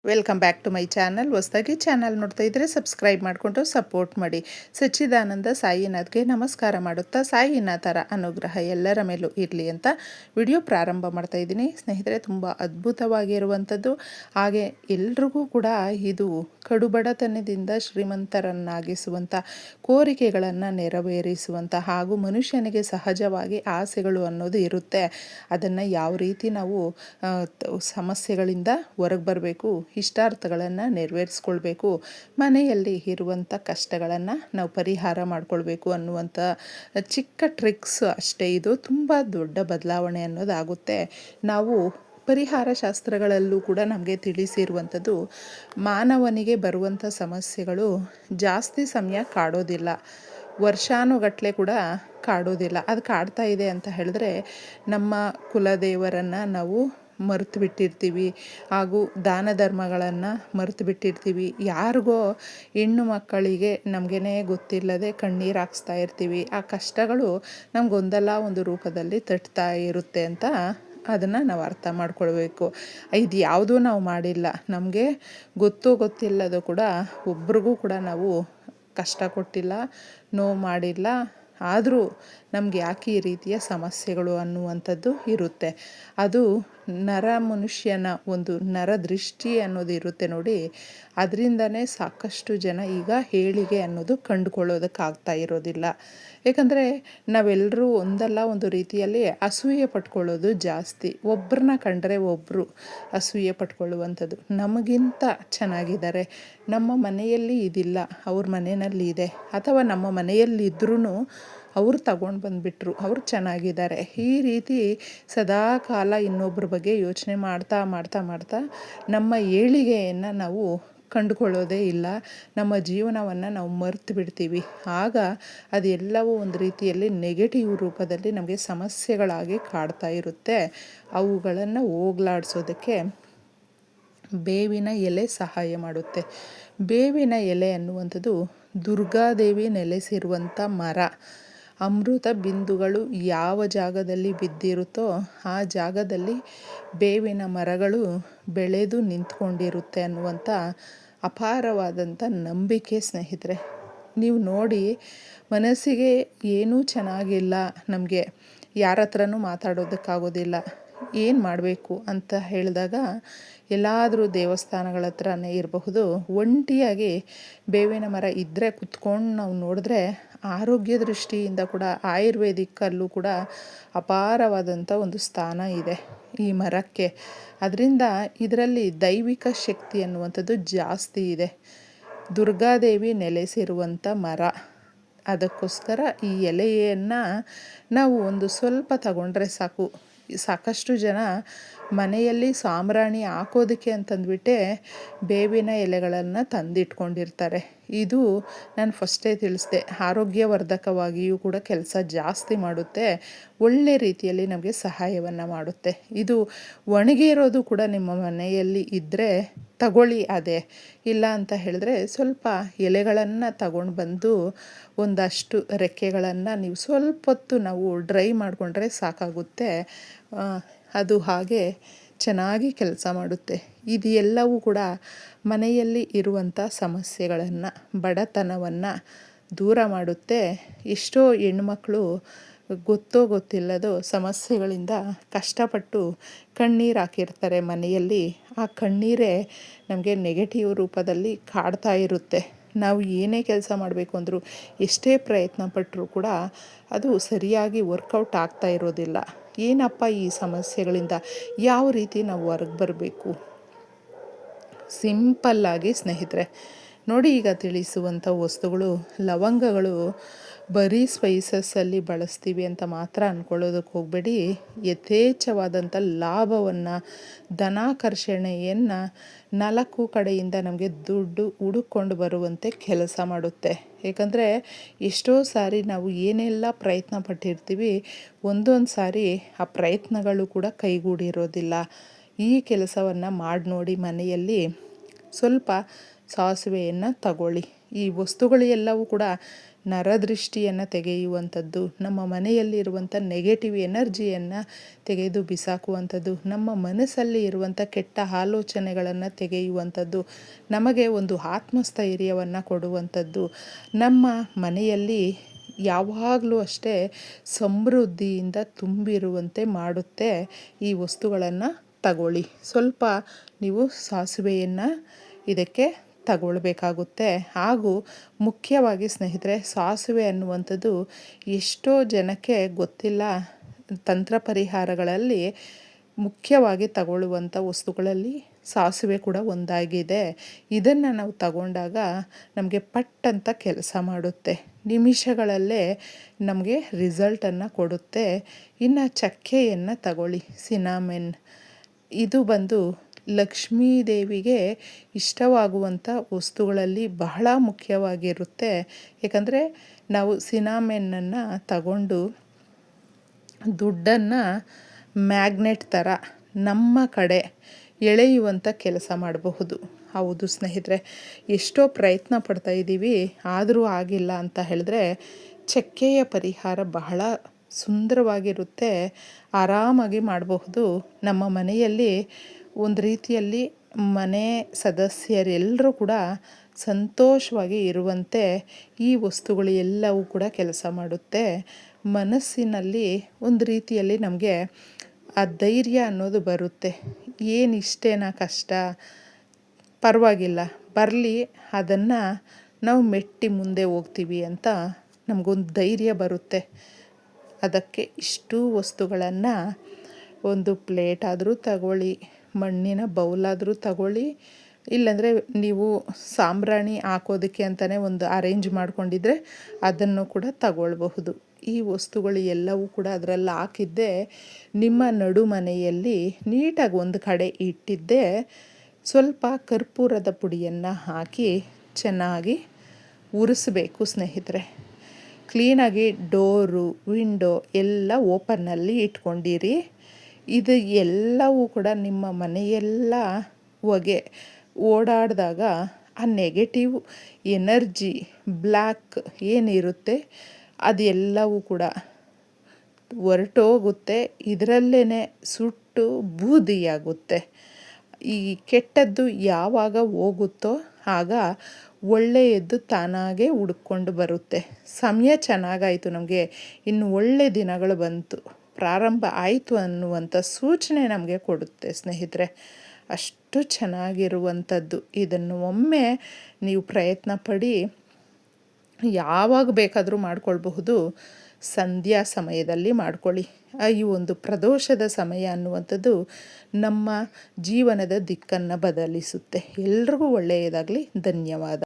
Welcome back to my channel. ಹೊಸದಾಗಿ channel ನೋಡ್ತಾ ಇದ್ದರೆ ಸಬ್ಸ್ಕ್ರೈಬ್ ಮಾಡಿಕೊಂಡು ಸಪೋರ್ಟ್ ಮಾಡಿ. ಸಚ್ಚಿದಾನಂದ ಸಾಯಿನಾಥ್ಗೆ ನಮಸ್ಕಾರ ಮಾಡುತ್ತಾ ಸಾಯಿನಾಥರ ಅನುಗ್ರಹ ಎಲ್ಲರ ಮೇಲೂ ಇರಲಿ ಅಂತ ವಿಡಿಯೋ ಪ್ರಾರಂಭ ಮಾಡ್ತಾ ಇದ್ದೀನಿ. ಸ್ನೇಹಿತರೆ, ತುಂಬ ಅದ್ಭುತವಾಗಿರುವಂಥದ್ದು. ಹಾಗೆ ಎಲ್ರಿಗೂ ಕೂಡ ಇದು ಕಡುಬಡತನದಿಂದ ಶ್ರೀಮಂತರನ್ನಾಗಿಸುವಂಥ, ಕೋರಿಕೆಗಳನ್ನು ನೆರವೇರಿಸುವಂಥ ಹಾಗೂ ಮನುಷ್ಯನಿಗೆ ಸಹಜವಾಗಿ ಆಸೆಗಳು ಅನ್ನೋದು ಇರುತ್ತೆ. ಅದನ್ನು ಯಾವ ರೀತಿ ನಾವು ಸಮಸ್ಯೆಗಳಿಂದ ಹೊರಗೆ ಬರಬೇಕು, ಇಷ್ಟಾರ್ಥಗಳನ್ನು ನೆರವೇರಿಸ್ಕೊಳ್ಬೇಕು, ಮನೆಯಲ್ಲಿ ಇರುವಂಥ ಕಷ್ಟಗಳನ್ನು ನಾವು ಪರಿಹಾರ ಮಾಡಿಕೊಳ್ಬೇಕು ಅನ್ನುವಂಥ ಚಿಕ್ಕ ಟ್ರಿಕ್ಸ್ ಅಷ್ಟೇ. ಇದು ತುಂಬ ದೊಡ್ಡ ಬದಲಾವಣೆ ಅನ್ನೋದಾಗುತ್ತೆ. ನಾವು ಪರಿಹಾರ ಶಾಸ್ತ್ರಗಳಲ್ಲೂ ಕೂಡ ನಮಗೆ ತಿಳಿಸಿರುವಂಥದ್ದು, ಮಾನವನಿಗೆ ಬರುವಂಥ ಸಮಸ್ಯೆಗಳು ಜಾಸ್ತಿ ಸಮಯ ಕಾಡೋದಿಲ್ಲ, ವರ್ಷಾನುಗಟ್ಟಲೆ ಕೂಡ ಕಾಡೋದಿಲ್ಲ. ಅದು ಕಾಡ್ತಾ ಇದೆ ಅಂತ ಹೇಳಿದ್ರೆ ನಮ್ಮ ಕುಲದೇವರನ್ನು ನಾವು ಮರೆತು ಬಿಟ್ಟಿರ್ತೀವಿ, ಹಾಗೂ ದಾನ ಧರ್ಮಗಳನ್ನು ಮರೆತು ಬಿಟ್ಟಿರ್ತೀವಿ. ಯಾರಿಗೋ ಹೆಣ್ಣು ಮಕ್ಕಳಿಗೆ ನಮಗೇ ಗೊತ್ತಿಲ್ಲದೆ ಕಣ್ಣೀರು ಹಾಕ್ಸ್ತಾ ಇರ್ತೀವಿ. ಆ ಕಷ್ಟಗಳು ನಮಗೊಂದಲ್ಲ ಒಂದು ರೂಪದಲ್ಲಿ ತಟ್ತಾ ಇರುತ್ತೆ ಅಂತ ಅದನ್ನು ನಾವು ಅರ್ಥ ಮಾಡ್ಕೊಳ್ಬೇಕು. ಇದು ಯಾವುದೂ ನಾವು ಮಾಡಿಲ್ಲ, ನಮಗೆ ಗೊತ್ತಿಲ್ಲದು ಕೂಡ ಒಬ್ರಿಗೂ ಕೂಡ ನಾವು ಕಷ್ಟ ಕೊಟ್ಟಿಲ್ಲ, ನೋವು ಮಾಡಿಲ್ಲ. ಆದರೂ ನಮಗೆ ಯಾಕೆ ಈ ರೀತಿಯ ಸಮಸ್ಯೆಗಳು ಅನ್ನುವಂಥದ್ದು ಇರುತ್ತೆ. ಅದು ಮನುಷ್ಯನ ಒಂದು ನರದೃಷ್ಟಿ ಅನ್ನೋದು ಇರುತ್ತೆ ನೋಡಿ, ಅದರಿಂದನೇ ಸಾಕಷ್ಟು ಜನ ಈಗ ಏಳಿಗೆ ಅನ್ನೋದು ಕಂಡುಕೊಳ್ಳೋದಕ್ಕಾಗ್ತಾ ಇರೋದಿಲ್ಲ. ಏಕೆಂದರೆ ನಾವೆಲ್ಲರೂ ಒಂದಲ್ಲ ಒಂದು ರೀತಿಯಲ್ಲಿ ಅಸೂಯೆ ಪಟ್ಕೊಳ್ಳೋದು ಜಾಸ್ತಿ. ಒಬ್ಬರನ್ನ ಕಂಡರೆ ಒಬ್ಬರು ಅಸೂಯೆ ಪಟ್ಕೊಳ್ಳುವಂಥದ್ದು. ನಮಗಿಂತ ಚೆನ್ನಾಗಿದ್ದಾರೆ, ನಮ್ಮ ಮನೆಯಲ್ಲಿ ಇದಿಲ್ಲ, ಅವ್ರ ಮನೆಯಲ್ಲಿ ಇದೆ, ಅಥವಾ ನಮ್ಮ ಮನೆಯಲ್ಲಿ ಇದ್ರೂ ಅವರು ತಗೊಂಡು ಬಂದುಬಿಟ್ರು, ಅವರು ಚೆನ್ನಾಗಿದ್ದಾರೆ. ಈ ರೀತಿ ಸದಾ ಕಾಲ ಇನ್ನೊಬ್ಬರ ಬಗ್ಗೆ ಯೋಚನೆ ಮಾಡ್ತಾ ಮಾಡ್ತಾ ಮಾಡ್ತಾ ನಮ್ಮ ಏಳಿಗೆಯನ್ನು ನಾವು ಕಂಡುಕೊಳ್ಳೋದೇ ಇಲ್ಲ. ನಮ್ಮ ಜೀವನವನ್ನು ನಾವು ಮರೆತು ಬಿಡ್ತೀವಿ. ಆಗ ಅದೆಲ್ಲವೂ ಒಂದು ರೀತಿಯಲ್ಲಿ ನೆಗೆಟಿವ್ ರೂಪದಲ್ಲಿ ನಮಗೆ ಸಮಸ್ಯೆಗಳಾಗಿ ಕಾಡ್ತಾ ಇರುತ್ತೆ. ಅವುಗಳನ್ನು ಹೋಗಲಾಡಿಸೋದಕ್ಕೆ ಬೇವಿನ ಎಲೆ ಸಹಾಯ ಮಾಡುತ್ತೆ. ಬೇವಿನ ಎಲೆ ಅನ್ನುವಂಥದ್ದು ದುರ್ಗಾದೇವಿ ನೆಲೆಸಿರುವಂಥ ಮರ. ಅಮೃತ ಬಿಂದುಗಳು ಯಾವ ಜಾಗದಲ್ಲಿ ಬಿದ್ದಿರುತ್ತೋ ಆ ಜಾಗದಲ್ಲಿ ಬೇವಿನ ಮರಗಳು ಬೆಳೆದು ನಿಂತ್ಕೊಂಡಿರುತ್ತೆ ಅನ್ನುವಂಥ ಅಪಾರವಾದಂಥ ನಂಬಿಕೆ. ಸ್ನೇಹಿತರೆ, ನೀವು ನೋಡಿ, ಮನಸ್ಸಿಗೆ ಏನೂ ಚೆನ್ನಾಗಿಲ್ಲ, ನಮಗೆ ಯಾರ ಹತ್ರನೂ ಮಾತಾಡೋದಕ್ಕಾಗೋದಿಲ್ಲ, ಏನು ಮಾಡಬೇಕು ಅಂತ ಹೇಳಿದಾಗ ಎಲ್ಲಾದರೂ ದೇವಸ್ಥಾನಗಳ ಹತ್ರನೇ ಇರಬಹುದು, ಒಂಟಿಯಾಗಿ ಬೇವಿನ ಮರ ಇದ್ದರೆ ಕುತ್ಕೊಂಡು ನಾವು ನೋಡಿದ್ರೆ ಆರೋಗ್ಯ ದೃಷ್ಟಿಯಿಂದ ಕೂಡ ಆಯುರ್ವೇದಿಕ್ಕಲ್ಲೂ ಕೂಡ ಅಪಾರವಾದಂಥ ಒಂದು ಸ್ಥಾನ ಇದೆ ಈ ಮರಕ್ಕೆ. ಅದರಿಂದ ಇದರಲ್ಲಿ ದೈವಿಕ ಶಕ್ತಿ ಅನ್ನುವಂಥದ್ದು ಜಾಸ್ತಿ ಇದೆ. ದುರ್ಗಾದೇವಿ ನೆಲೆಸಿರುವಂಥ ಮರ. ಅದಕ್ಕೋಸ್ಕರ ಈ ಎಲೆಯನ್ನು ನಾವು ಒಂದು ಸ್ವಲ್ಪ ತಗೊಂಡ್ರೆ ಸಾಕು. ಸಾಕಷ್ಟು ಜನ ಮನೆಯಲ್ಲಿ ಸಾಂಬ್ರಾಣಿ ಹಾಕೋದಕ್ಕೆ ಅಂತಂದ್ಬಿಟ್ಟೆ ಬೇವಿನ ಎಲೆಗಳನ್ನು ತಂದಿಟ್ಕೊಂಡಿರ್ತಾರೆ. ಇದು ನಾನು ಫಸ್ಟೇ ತಿಳಿಸಿದೆ, ಆರೋಗ್ಯವರ್ಧಕವಾಗಿಯೂ ಕೂಡ ಕೆಲಸ ಜಾಸ್ತಿ ಮಾಡುತ್ತೆ, ಒಳ್ಳೆ ರೀತಿಯಲ್ಲಿ ನಮಗೆ ಸಹಾಯವನ್ನು ಮಾಡುತ್ತೆ. ಇದು ಒಣಗಿರೋದು ಕೂಡ ನಿಮ್ಮ ಮನೆಯಲ್ಲಿ ಇದ್ದರೆ ತಗೊಳ್ಳಿ, ಅದೇ ಇಲ್ಲ ಅಂತ ಹೇಳಿದ್ರೆ ಸ್ವಲ್ಪ ಎಲೆಗಳನ್ನು ತಗೊಂಡು ಬಂದು ಒಂದಷ್ಟು ರೆಕ್ಕೆಗಳನ್ನು ನೀವು ಸ್ವಲ್ಪ ಹೊತ್ತು ನಾವು ಡ್ರೈ ಮಾಡಿಕೊಂಡ್ರೆ ಸಾಕಾಗುತ್ತೆ. ಅದು ಹಾಗೆ ಚೆನ್ನಾಗಿ ಕೆಲಸ ಮಾಡುತ್ತೆ. ಇದು ಎಲ್ಲವೂ ಕೂಡ ಮನೆಯಲ್ಲಿ ಇರುವಂಥ ಸಮಸ್ಯೆಗಳನ್ನು, ಬಡತನವನ್ನು ದೂರ ಮಾಡುತ್ತೆ. ಎಷ್ಟೋ ಹೆಣ್ಮಕ್ಳು ಗೊತ್ತಿಲ್ಲದೋ ಸಮಸ್ಯೆಗಳಿಂದ ಕಷ್ಟಪಟ್ಟು ಕಣ್ಣೀರು ಹಾಕಿರ್ತಾರೆ ಮನೆಯಲ್ಲಿ. ಆ ಕಣ್ಣೀರೇ ನಮಗೆ ನೆಗೆಟಿವ್ ರೂಪದಲ್ಲಿ ಕಾಡ್ತಾ ಇರುತ್ತೆ. ನಾವು ಏನೇ ಕೆಲಸ ಮಾಡಬೇಕು ಅಂದರೂ, ಎಷ್ಟೇ ಪ್ರಯತ್ನ ಪಟ್ಟರೂ ಕೂಡ ಅದು ಸರಿಯಾಗಿ ವರ್ಕೌಟ್ ಆಗ್ತಾ ಇರೋದಿಲ್ಲ. ಏನಪ್ಪ ಈ ಸಮಸ್ಯೆಗಳಿಂದ ಯಾವ ರೀತಿ ನಾವು ಹೊರಗೆ ಬರಬೇಕು? ಸಿಂಪಲ್ಲಾಗಿ ಸ್ನೇಹಿತರೆ ನೋಡಿ, ಈಗ ತಿಳಿಸುವಂಥ ವಸ್ತುಗಳು, ಲವಂಗಗಳು ಬರೀ ಸ್ಪೈಸಸ್ಸಲ್ಲಿ ಬಳಸ್ತೀವಿ ಅಂತ ಮಾತ್ರ ಅಂದ್ಕೊಳ್ಳೋದಕ್ಕೆ ಹೋಗಬೇಡಿ. ಯಥೇಚ್ಛವಾದಂಥ ಲಾಭವನ್ನು, ಧನಾಕರ್ಷಣೆಯನ್ನು 4 ಕಡೆಯಿಂದ ನಮಗೆ ದುಡ್ಡು ಹುಡುಕೊಂಡು ಬರುವಂತೆ ಕೆಲಸ ಮಾಡುತ್ತೆ. ಏಕೆಂದರೆ ಎಷ್ಟೋ ಸಾರಿ ನಾವು ಏನೆಲ್ಲ ಪ್ರಯತ್ನ ಪಟ್ಟಿರ್ತೀವಿ, ಒಂದೊಂದು ಸಾರಿ ಆ ಪ್ರಯತ್ನಗಳು ಕೂಡ ಕೈಗೂಡಿರೋದಿಲ್ಲ. ಈ ಕೆಲಸವನ್ನು ಮಾಡಿ ನೋಡಿ. ಮನೆಯಲ್ಲಿ ಸ್ವಲ್ಪ ಸಾಸಿವೆಯನ್ನು ತಗೊಳ್ಳಿ, ಈ ವಸ್ತುಗಳು ಎಲ್ಲವೂ ಕೂಡ ನರದೃಷ್ಟಿಯನ್ನು ತೆಗೆಯುವಂಥದ್ದು, ನಮ್ಮ ಮನೆಯಲ್ಲಿರುವಂಥ ನೆಗೆಟಿವ್ ಎನರ್ಜಿಯನ್ನು ತೆಗೆದು ಬಿಸಾಕುವಂಥದ್ದು, ನಮ್ಮ ಮನಸ್ಸಲ್ಲಿ ಇರುವಂಥ ಕೆಟ್ಟ ಆಲೋಚನೆಗಳನ್ನು ತೆಗೆಯುವಂಥದ್ದು, ನಮಗೆ ಒಂದು ಆತ್ಮಸ್ಥೈರ್ಯವನ್ನು ಕೊಡುವಂಥದ್ದು, ನಮ್ಮ ಮನೆಯಲ್ಲಿ ಯಾವಾಗಲೂ ಅಷ್ಟೇ ಸಮೃದ್ಧಿಯಿಂದ ತುಂಬಿರುವಂತೆ ಮಾಡುತ್ತೆ. ಈ ವಸ್ತುಗಳನ್ನು ತಗೊಳ್ಳಿ. ಸ್ವಲ್ಪ ನೀವು ಸಾಸಿವೆಯನ್ನು ಇದಕ್ಕೆ ತಗೊಳ್ಬೇಕಾಗುತ್ತೆ. ಹಾಗೂ ಮುಖ್ಯವಾಗಿ ಸ್ನೇಹಿತರೆ, ಸಾಸಿವೆ ಅನ್ನುವಂಥದ್ದು ಎಷ್ಟೋ ಜನಕ್ಕೆ ಗೊತ್ತಿಲ್ಲ. ತಂತ್ರ ಪರಿಹಾರಗಳಲ್ಲಿ ಮುಖ್ಯವಾಗಿ ತಗೊಳ್ಳುವಂಥ ವಸ್ತುಗಳಲ್ಲಿ ಸಾಸಿವೆ ಕೂಡ ಒಂದಾಗಿದೆ. ಇದನ್ನು ನಾವು ತಗೊಂಡಾಗ ನಮಗೆ ಪಟ್ಟಂತ ಕೆಲಸ ಮಾಡುತ್ತೆ, ನಿಮಿಷಗಳಲ್ಲೇ ನಮಗೆ ರಿಸಲ್ಟನ್ನು ಕೊಡುತ್ತೆ. ಇನ್ನು ಚಕ್ಕೆಯನ್ನು ತಗೊಳ್ಳಿ, ಸಿನಾಮೆನ್. ಇದು ಬಂದು ಲಕ್ಷ್ಮೀ ದೇವಿಗೆ ಇಷ್ಟವಾಗುವಂಥ ವಸ್ತುಗಳಲ್ಲಿ ಬಹಳ ಮುಖ್ಯವಾಗಿರುತ್ತೆ. ಏಕೆಂದರೆ ನಾವು ಸಿನಾಮೆನ್ನನ್ನು ತಗೊಂಡು ದುಡ್ಡನ್ನು ಮ್ಯಾಗ್ನೆಟ್ ಥರ ನಮ್ಮ ಕಡೆ ಎಳೆಯುವಂಥ ಕೆಲಸ ಮಾಡಬಹುದು. ಹೌದು ಸ್ನೇಹಿತರೆ, ಎಷ್ಟೋ ಪ್ರಯತ್ನ ಪಡ್ತಾ ಇದ್ದೀವಿ, ಆದರೂ ಆಗಿಲ್ಲ ಅಂತ ಹೇಳಿದ್ರೆ ಚಕ್ಕೆಯ ಪರಿಹಾರ ಬಹಳ ಸುಂದರವಾಗಿರುತ್ತೆ, ಆರಾಮಾಗಿ ಮಾಡಬಹುದು. ನಮ್ಮ ಮನೆಯಲ್ಲಿ ಒಂದು ರೀತಿಯಲ್ಲಿ ಮನೆ ಸದಸ್ಯರೆಲ್ಲರೂ ಕೂಡ ಸಂತೋಷವಾಗಿ ಇರುವಂತೆ ಈ ವಸ್ತುಗಳು ಎಲ್ಲವೂ ಕೂಡ ಕೆಲಸ ಮಾಡುತ್ತೆ. ಮನಸ್ಸಿನಲ್ಲಿ ಒಂದು ರೀತಿಯಲ್ಲಿ ನಮಗೆ ಆ ಧೈರ್ಯ ಅನ್ನೋದು ಬರುತ್ತೆ. ಏನಿಷ್ಟೇನಾ ಕಷ್ಟ, ಪರವಾಗಿಲ್ಲ ಬರಲಿ, ಅದನ್ನು ನಾವು ಮೆಟ್ಟಿ ಮುಂದೆ ಹೋಗ್ತೀವಿ ಅಂತ ನಮಗೊಂದು ಧೈರ್ಯ ಬರುತ್ತೆ. ಅದಕ್ಕೆ ಇಷ್ಟು ವಸ್ತುಗಳನ್ನು ಒಂದು ಪ್ಲೇಟ್ ಆದರೂ ತಗೊಳ್ಳಿ, ಮಣ್ಣಿನ ಬೌಲಾದರೂ ತಗೊಳ್ಳಿ, ಇಲ್ಲಾಂದರೆ ನೀವು ಸಾಂಬ್ರಾಣಿ ಹಾಕೋದಕ್ಕೆ ಅಂತಲೇ ಒಂದು ಅರೇಂಜ್ ಮಾಡ್ಕೊಂಡಿದ್ರೆ ಅದನ್ನು ಕೂಡ ತಗೊಳ್ಬಹುದು. ಈ ವಸ್ತುಗಳು ಎಲ್ಲವೂ ಕೂಡ ಅದರಲ್ಲಿ ಹಾಕಿದ್ದೆ ನಿಮ್ಮ ನಡು ಮನೆಯಲ್ಲಿ ನೀಟಾಗಿ ಒಂದು ಕಡೆ ಇಟ್ಟಿದ್ದೆ. ಸ್ವಲ್ಪ ಕರ್ಪೂರದ ಪುಡಿಯನ್ನು ಹಾಕಿ ಚೆನ್ನಾಗಿ ಉರಿಸ್ಬೇಕು ಸ್ನೇಹಿತರೆ. ಕ್ಲೀನಾಗಿ ಡೋರು ವಿಂಡೋ ಎಲ್ಲ ಓಪನ್ನಲ್ಲಿ ಇಟ್ಕೊಂಡಿರಿ. ಇದು ಎಲ್ಲವೂ ಕೂಡ ನಿಮ್ಮ ಮನೆಯೆಲ್ಲ ಹೊಗೆ ಓಡಾಡಿದಾಗ ಆ ನೆಗೆಟಿವ್ ಎನರ್ಜಿ ಬ್ಲ್ಯಾಕ್ ಏನಿರುತ್ತೆ ಅದೆಲ್ಲವೂ ಕೂಡ ಹೊರಟೋಗುತ್ತೆ. ಇದರಲ್ಲೇ ಸುಟ್ಟು ಬೂದಿಯಾಗುತ್ತೆ. ಈ ಕೆಟ್ಟದ್ದು ಯಾವಾಗ ಹೋಗುತ್ತೋ ಆಗ ಒಳ್ಳೆಯದ್ದು ತಾನಾಗೇ ಹುಡ್ಕೊಂಡು ಬರುತ್ತೆ. ಸಮಯ ಚೆನ್ನಾಗಾಯಿತು, ನಮಗೆ ಇನ್ನು ಒಳ್ಳೆಯ ದಿನಗಳು ಬಂತು, ಪ್ರಾರಂಭ ಆಯಿತು ಅನ್ನುವಂಥ ಸೂಚನೆ ನಮಗೆ ಕೊಡುತ್ತೆ ಸ್ನೇಹಿತರೆ. ಅಷ್ಟು ಚೆನ್ನಾಗಿರುವಂಥದ್ದು. ಇದನ್ನು ಒಮ್ಮೆ ನೀವು ಪ್ರಯತ್ನ ಪಡಿ, ಯಾವಾಗ ಬೇಕಾದರೂ ಮಾಡ್ಕೊಳ್ಬಹುದು. ಸಂಧ್ಯಾ ಸಮಯದಲ್ಲಿ ಮಾಡ್ಕೊಳ್ಳಿ. ಈ ಒಂದು ಪ್ರದೋಷದ ಸಮಯ ಅನ್ನುವಂಥದ್ದು ನಮ್ಮ ಜೀವನದ ದಿಕ್ಕನ್ನು ಬದಲಿಸುತ್ತೆ. ಎಲ್ರಿಗೂ ಒಳ್ಳೆಯದಾಗಲಿ. ಧನ್ಯವಾದ.